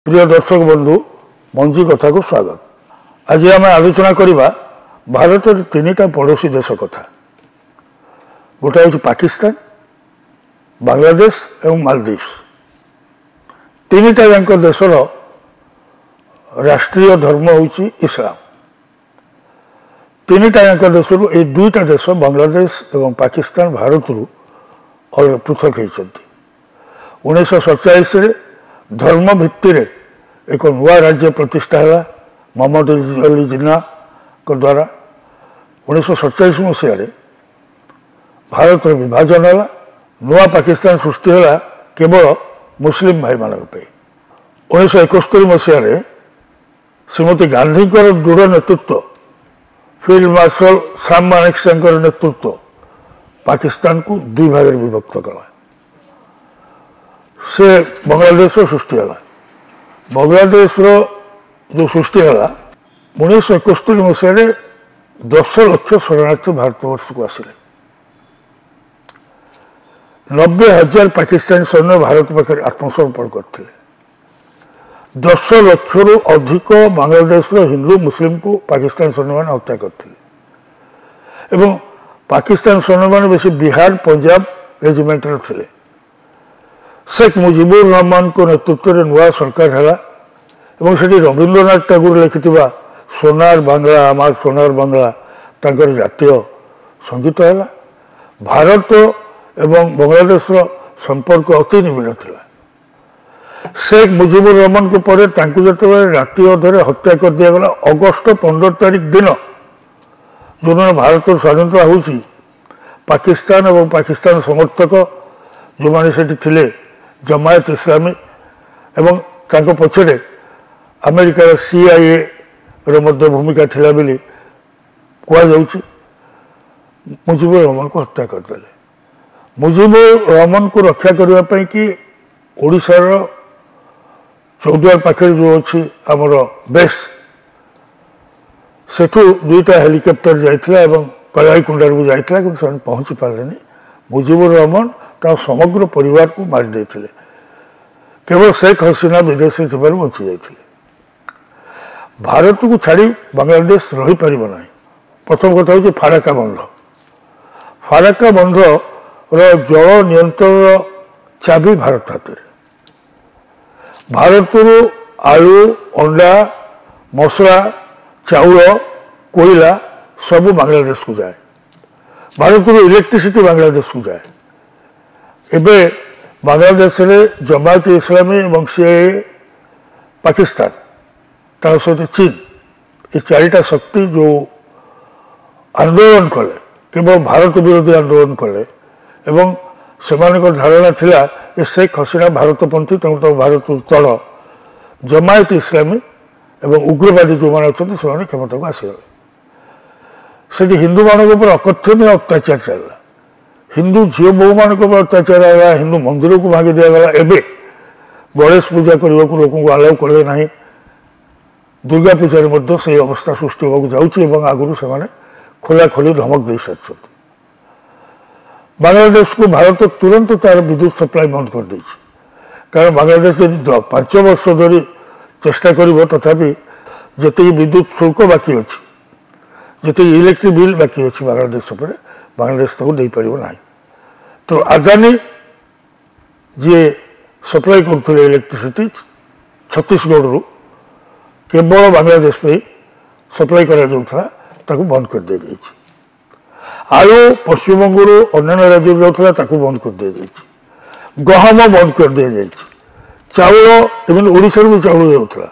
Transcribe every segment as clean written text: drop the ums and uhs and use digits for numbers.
प्रिय दर्शक बंधु मंजी कथा को स्वागत। आज आम आलोचना करवा भारत तीन टा पड़ोसी देश कथा। गोटा हूँ पाकिस्तान, बांग्लादेश एवं मालदीव्स। तीन टा जाक देशर राष्ट्रीय धर्म हूँ इस्लाम। तीन टा जाक देश ये दुईटा देश बांग्लादेश एवं पाकिस्तान भारत पृथक होती। 1947 धर्म भित्ति एक नुआ राज्य प्रतिष्ठा है मोहम्मद अली जिन्ना द्वारा। 1947 मसीह भारत विभाजन है, नुआ पाकिस्तान सृष्टि है केवल मुस्लिम भाई मान। 1971 मसीह श्रीमती गांधी दृढ़ नेतृत्व, फील्ड मार्शल सैम मानेकशॉ नेतृत्व पाकिस्तान को दुई भाग विभक्त कला। से बांग्लादेश सृष्टि है। बांग्लादेश जो सृष्टि है 1971 मसीह 10 लाख शरणार्थी भारतवर्ष को आसिले। 90,000 पाकिस्तानी सैन्य भारत पाखे आत्मसमर्पण करते। 10 लाख रु अधिक बांग्लादेश हिंदू मुस्लिम को पाकिस्तान सैन्य मैंने हत्या करते। पाकिस्तान सैन्य मैंने बेस बिहार पंजाब रेजिमेंट थे। शेख मुजिबुर रहमान को नेतृत्व में नुआ सरकार है और से रवींद्रनाथ टैगोर लिखि सोनार बांग्ला आमार सोनार बांग्ला तांकर जातीय संगीत है। भारत एवं बांग्लादेश संपर्क अति निबिड़ था। शेख मुजिबुर रहमान को पर जो राति अधे हत्या कर दिगला अगस्ट 15 तारीख दिन जो भारत स्वाधीनता हो पाकिस्तान और पाकिस्तान समर्थक जो मैंने थे जमायत इस्लामी एवं तांको पछरे अमेरिकार CIA भूमिका थिला बेली कहुच्छी। मुजिबुर रहमान को हत्या करदे। मुजिबुर रहमान को रक्षा करने कि ओडिशार चौद्वार पाखे जो अच्छी आमर बेस सेठू दुईटा हेलिकप्टर जाइथिला एवं कलाईकुंडार भी जाइथिला कि पहुँची पारे। मुजिबुर रहमान समग्र परिवार को मारी देते। केवल शेख हसीना विदेश बची जाते। भारत को छाड़ी बांग्लादेश रही पार ना। प्रथम कथा हूँ फाराक्का बंध। फाराक्का बंध जल नियंत्रण चाबी भारत हाथ। भारत आलू अंडा मसला चाउल कोयला सब बांग्लादेश को जाए। भारत इलेक्ट्रिसिटी बांग्लादेश को जाए। एबे बांग्लादेश रे जमायत इस्लामी और CIA पाकिस्तान तार सहित चीन ये चारिटा शक्ति जो आंदोलन कले केवल भारत विरोधी आंदोलन कले एवं सेमानक धारणा थिला ये शेख हसीना भारतपंथी तेणु भारत तल जमायत इस्लामी एवं उग्रवादी जो मैंने अच्छा से क्षमता को आसीगले। से हिंदू मान अकथनीय अत्याचार चलला। हिंदू झील बो मान अत्याचार है। हिंदू मंदिर को भांगी दिगला। एवं गणेश पूजा करने को लोक आलाउ कले ना। दुर्गा पूजा से अवस्था सृष्टि होगा जाऊँगी। आगुरी से खोला खोली धमक दे सारी। बांग्लादेश को भारत तुरंत तार विद्युत सप्लाई बंद कर दी। कारण बांग्लादेश 5 वर्ष धरी चेष्टा कर तथापि जी विद्युत शुल्क बाकी अच्छी जी इलेक्ट्रिक बिल बाकी अच्छी बांग्लादेश पर बांग्लादेश तक दे पार ना। तो अदानी जी सप्लाई करते इलेक्ट्रिसिटी छत्तीसगढ़ रु केवल बांग्लादेश पे सप्लाई कर बंद कर दी जाए। आलू पश्चिमबंग अन्य राज्य जाता बंद कर दी जाए। गहम बंद कर दी जाए। चाउल इवन ओडिशा भी चाउल जाऊला।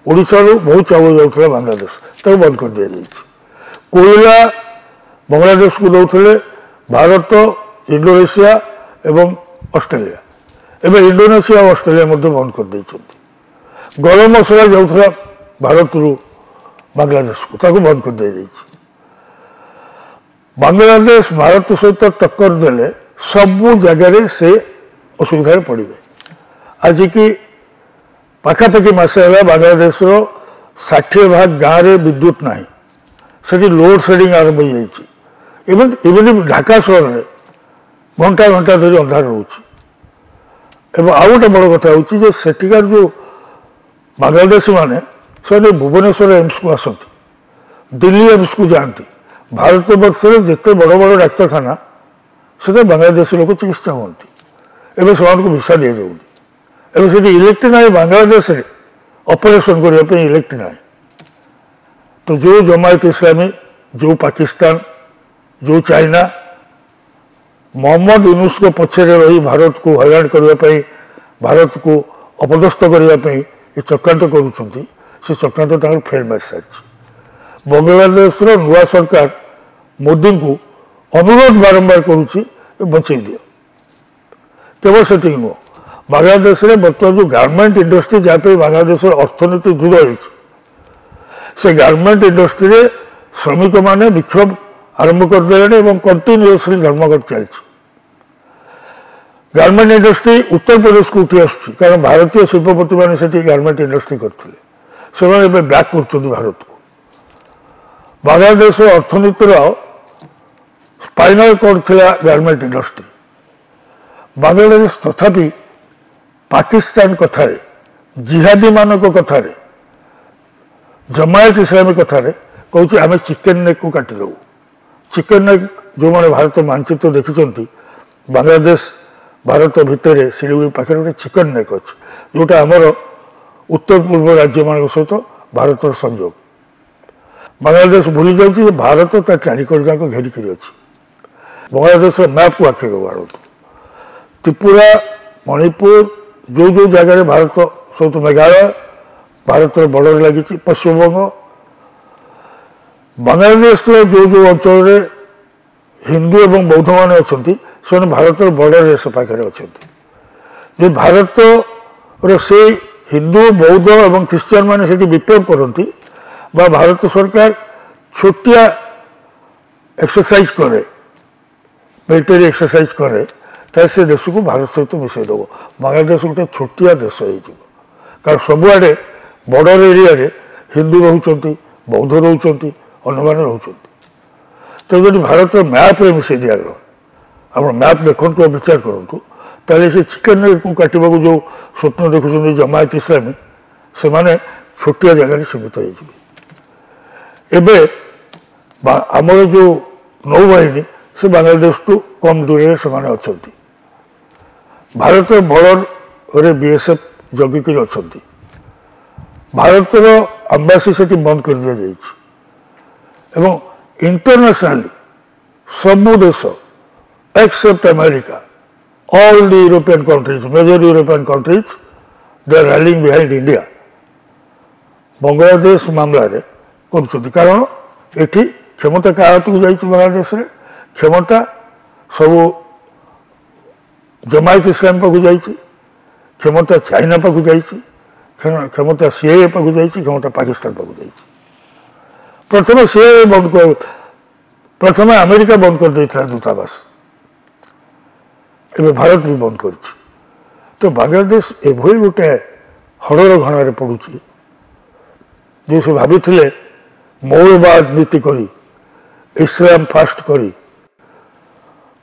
ओडिशा बहुत चाउल जाऊला बांग्लादेश बंद कर दी जाए। कोयला बांग्लादेश को दौले भारत इंडोनेशिया एवं ऑस्ट्रेलिया। एवं इंडोनेशिया और ऑस्ट्रेलिया बंद कर दी। गरम मसला जाऊला भारत रु बांग्लादेश को बंद कर दी जाए। बांग्लादेश भारत सहित टक्कर देले सबू जगार से असुविधा पड़े। आज की पाखापाखि मसे है बांग्लादेश 60% गाँव में विद्युत ना। से लोड शेडिंग आरंभ हो जाए। इवन ढाका सहर में घंटा घंटा धरी अंधार रोचे। आउ गोटे बड़ कथा हूँ सेठिकार जो बांग्लादेशी माने से भुवनेश्वर एम्स को आसती दिल्ली एम्स को जाती भारत वर्ष में जिते बड़ बड़ डाक्तखाना से बांग्लादेशी लोग चिकित्सा होती एवं से भिसा दि जाऊनी एवं इलेक्ट ना बांग्लादेश ऑपरेशन करने इलेक्ट ना तो जो जमायत इस्लामी जो पाकिस्तान जो चाइना मोहम्मद यूनुस को पछे रही भारत को हैरान करने भारत को अपदस्थ करने ये चक्रांत करुँच से चक्रांत फेल मार सारी बांग्लादेश नुआ सरकार मोदी को अनुरोध बारंबार करुच्ची बचे दियो केवल से नुह बांग्लादेश में बर्तमान जो गारमेंट इंडस्ट्री जहाँ बांग्लादेश अर्थनीति दृढ़ हो गारमेंट इंडस्ट्री श्रमिक मैंने विक्षोभ आरंभ करदे कंटिन्यूअसली धर्मघट चलती गारमेंट इंडस्ट्री उत्तर प्रदेश को उठी आसुच्छी कारण भारतीय शिल्पपति मैंने गारमेंट इंडस्ट्री करते से बैक कर भारत को बांग्लादेश अर्थनीतिर स्पाइनल कॉर्ड थिला गारमेंट इंडस्ट्री बांग्लादेश तथापि पाकिस्तान कथारे जिहादी मानक कथारे जमायत इस्लामी कथारे कहूँ आम चिकेन नेक को काटिदेबू चिकेन नेक जो मैंने भारत मानचित्र देखी बांग्लादेश भारत भितर सिलीगुड़ी पाखे गोटे चिकेन नेक अच्छे जोटा आमर उत्तर पूर्व राज्य मान सहित भारत संयोग बांग्लादेश भूली जाऊँगी भारत ता चारिकड़ जाक घेरिकी अच्छी बांग्लादेश मैप को आखे गड़ त्रिपुरा मणिपुर जो जो जगह भारत सहित मेघालय भारत बॉर्डर लगी पश्चिमबंग बांग्लादेश जो जो अंचल हिंदू एवं बौद्ध मान अच्छा से भारत बॉर्डर से पाखे अच्छा भारत से हिंदू बौद्ध एवं ख्रीस्टियान मैंने विप्लव करती भारत सरकार छोटिया एक्सरसाइज करे मिलिटरी एक्सरसाइज करे तार से देश को भारत सहित मिसई देव बांग्लादेश गोटे छोटिया देश हो सबुआड़े बॉर्डर एरिया रे हिंदू रोच बौद्ध रोच अन्य रोच तो जो भारत मैप मिसई दिगला आप मैप देखु विचार करूँ ताले से चिकेन को काटवा जो स्वप्न देखुं जमायत इस्लामी से माने छोटिया जगह सीमित हो आमर जो नौबाहिनी से बांग्लादेश को कम दूर से अच्छा भारत बॉर्डर रे बीएसएफ जगिक अच्छा भारत एम्बासी से बंद कर दि जाए इंटरनेशनली सबू देश except America all the European countries, major European countries, they are rallying behind India. Bangladesh मामला रे कर कारण ये क्षमता क्या हाथ को जाइए बांग्लादेश रे क्षमता सब जमायत इस्लाम पाक जाइए क्षमता चाइना पाक जाइए क्षमता सीआईए पाक जाइए क्षमता पाकिस्तान पाक जाइए प्रथम सीआईए बंद कर प्रथम अमेरिका बंद कर देता दूतावास एवं भारत भी बंद कर तो बांग्लादेश एभली गोटे हड़र घणारे पड़ुची जो से भाभी मौलवाद नीति करी इस्लाम फास्ट करी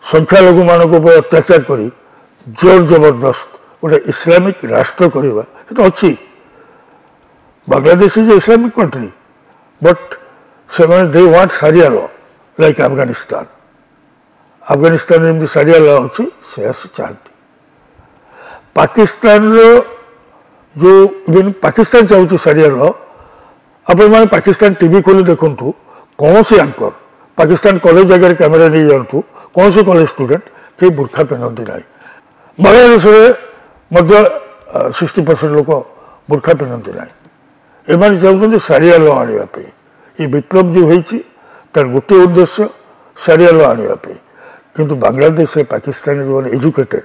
संख्यालघु मान अत्याचार करी जोर जबरदस्त गोटे इस्लामिक राष्ट्र करवा अच्छी Bangladesh is Islamic country but से दे वांट सारिया लॉ लाइक अफगानिस्तान अफगानिस्तान में सारिया लॉ अच्छी से चाहती पाकिस्तान जो इवन पाकिस्तान चाहूँ सारिया लॉ आप पाकिस्तान टीवी खोली देखु कौन सी एंकर पाकिस्तान कॉलेज जगह कैमेरा नहीं जातु कौन सी कॉलेज स्टूडेंट कई बुर्खा पिंधती ना बांग्लादेश में 60% लोग बुर्खा पिंधती ना एम चाहते सारिया लॉ आने ये विप्लव जो होती तार गोटे उद्देश्य सारिया लॉ आने किंतु बांग्लादेश पाकिस्तान जो मैंने एजुकेटेड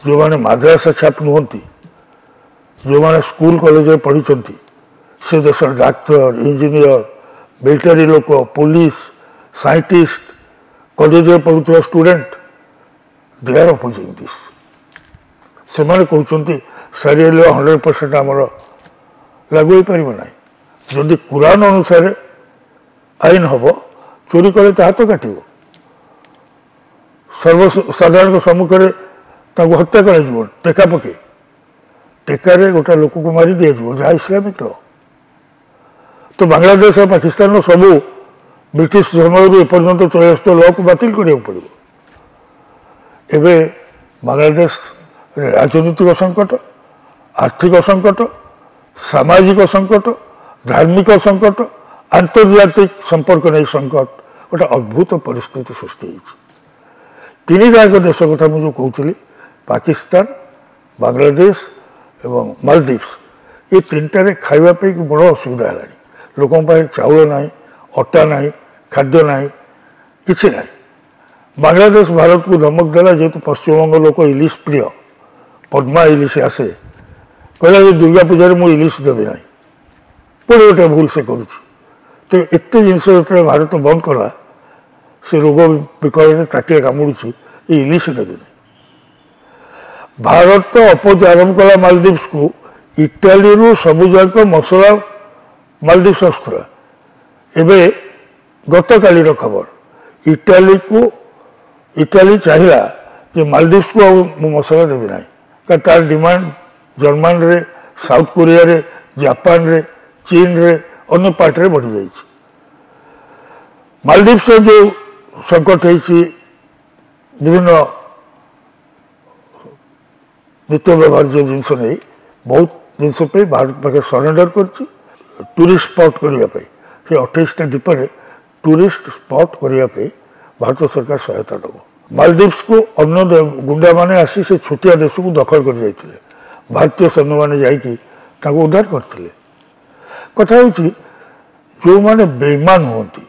जो मैंने माद्रासा छाप नुहति जो मैंने स्कूल कॉलेज में पढ़ी से देश डाक्तर इंजीनियर मिलिटारी लोक पुलिस साइंटिस्ट कॉलेज में पढ़ुवा student they are opposing this से कहते सारिया लॉ 100% आमर लागू हो पार ना जदि कुरान अनुसार आईन हम चोरी कले तो हाथ काट सर्वसाधारण सम्मुखें हत्या कर टेका पकई टेकार गोटे लोक को मारी दि जहाँ इस्लामिक लॉ तो बांग्लादेश और पाकिस्तान सबू ब्रिटिश समय एपर्यंत चली आस लॉ को बातिल करा पड़ो एवं बांग्लादेश राजनीतिक संकट आर्थिक संकट सामाजिक संकट धार्मिक संकट आंतर्जातिक संपर्क नहीं संकट गोटे अद्भुत परिस्थिति सृष्टि तीन जाक देश कथा मुझे कहती पाकिस्तान बांग्लादेश एवं मालदीव्स ये तीन टारे खावाई बड़ असुविधा है लोक चाउल ना अटा ना खाद्य ना कि ना बांग्लादेश भारत को धमक देला जेहेतु पश्चिमबंग लोक इलिश प्रिय पद्मा इलिश आसे कहला दुर्गा पूजा मुझे इलिश देवी ना पुणी गोटे भूल से करुच्ची तो एत जिनस जो भारत बंद कला से रोग विकल ताटिया कामुड़ी ये इलिश देवी ना भारत तो अपोज आरंभ कला मालदीव्स को इटाली सबुजाक मसला मालदीव्स आसला एवं गत कालीर खबर इटाली चाहिला जे मालदीव्स को मसला देवी ना कारण तार डिमांड जर्मन रे साउथ कोरिया रे जापान रे चीन रे अन्य पार्ट रे बढ़ी जाइए मालदीव्स जो संकट है विभिन्न नित्य व्यवहार्य जिनस नहीं बहुत जिनस भारत पाखे सरेंडर कर टूरिस्ट स्पॉट करने 28टा द्वीप में टूरिस्ट स्पॉट करने भारत सरकार सहायता दब मालदीव्स को अन्य गुंडा माने आसी से छोटिया देश को दखल कर जाते भारतीय सैन्य मैंने जा उद्धार करते कथा हूँ जो मैंने बेईमान होती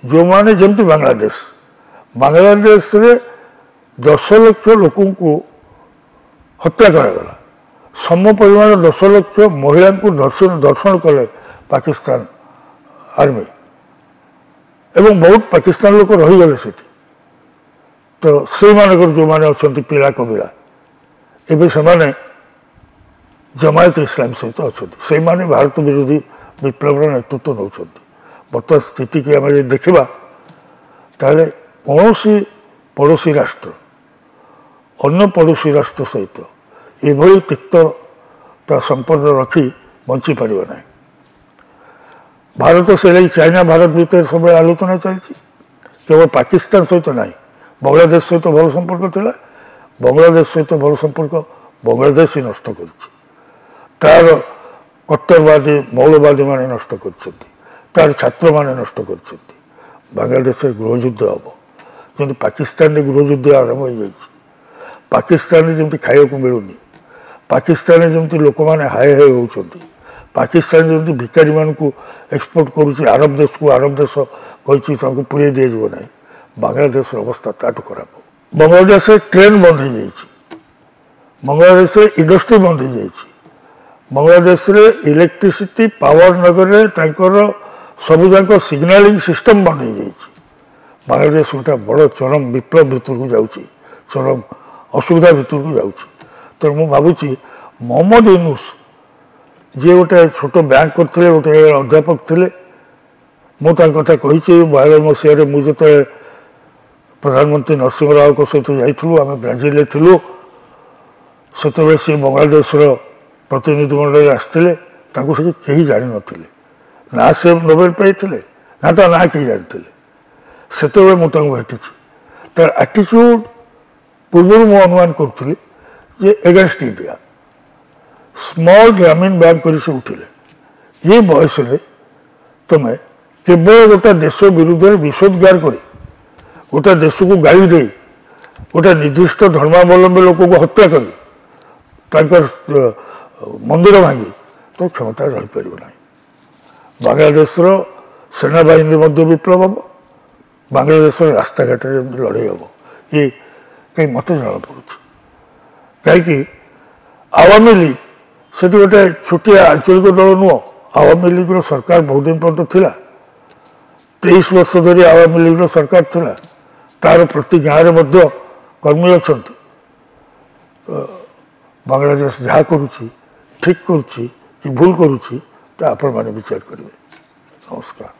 जो मैंने जमती बांग्लादेश रे 10 लाख लोकों को हत्या करागला सम परिमाण 10 लाख महिला को दर्शन कले पाकिस्तान आर्मी एवं बहुत पाकिस्तान लोक रहीगले से तो से मानकर जो मैंने अच्छा पिला कबिला एवं से जमायत इस्लाम सहित अच्छा से माने भारत विरोधी विप्लव नेतृत्व नौ बर्तमान स्थिति की आम देखा ताले कौन पड़ोसी राष्ट्र अन्य पड़ोसी राष्ट्र सहित ये तिक्तता संपर्क रखी बंची पार ना भारत से चाइना भारत भीतर सब आलोचना चलती केवल पाकिस्तान सहित ना बांग्लादेश सहित भल संपर्क था बांग्लादेश सहित भल संपर्क बांग्लादेश ही नष्ट कर कट्टरवादी मौलवादी माने नष्ट कर छात्र माने नष्ट कर बांग्लादेश गृहयुद्ध हम जमी पाकिस्तान गृहयुद्ध आरंभ हो जाए पाकिस्तान जमी खाया मिलूनी पाकिस्तान जमी लोक मैंने हाय हाय होती पाकिस्तान जमी भिकारी मान को एक्सपोर्ट करुच्ची आरब देश को आरब देश कही पुरे दिज्व ना बांग्लादेश अवस्था ताठू खराब बांग्लादेश ट्रेन बंद हो जाए बांग्लादेश इंडस्ट्री बंद हो जाए बांग्लादेश रे इलेक्ट्रिसिटी पावर नगर सबुजाक सिग्नालिंग सिस्टम बंद हो जाए बांग्लादेश गोटे बड़ चरम विप्लव भितर को जाऊँगी चरम असुविधा भितर को जाऊँगी तो मुझे भावुँ मोहम्मद यूनुस जी गोटे छोट बैंक करते गोटे अध्यापक थे मुझे कथा कही 92 मसीह मुझे प्रधानमंत्री नरसिंह राव सहित जाइलु आम ब्राजिल थी से सी बांग्लादेश प्रतिनिधि मंडल आसते कहीं जान नी ना से नोबेल पाई ना तो ना कहीं जानते से मुझे भेटी तार आटीट्यूड पूर्व मुझे अनुमान करुँगी जे एगेंस्ट इंडिया स्मॉल ग्रामीण बैंक कर से उठिले ये बयस तुम्हें केवल गोटे देश विरुद्ध विषोद्गार कर गोटे देश को गाड़ी दे गोटे निर्दिष्ट धर्मावलंबी लोक को हत्या कर मंदिर भांगी तो क्षमता रहीपर ना बांग्लादेश सेना बाहिनी विप्लव हम बांग्लादेश रास्ता घाट लड़े हम ये कहीं मत जना पड़ू कहीं आवामी लीग से गोटे छोटिया आंचलिक दल नुह आवामी लीग सरकार बहुत दिन पर्यटन थिला 23 वर्ष धरी आवामी लीग सरकार थिला तार प्रति गाँव में कर्मी अच्छा बांग्लादेश जहाँ करुच्ची ठीक करुच्ची कि भूल करुच्ची तो आपण मैंने विचार करेंगे। नमस्कार।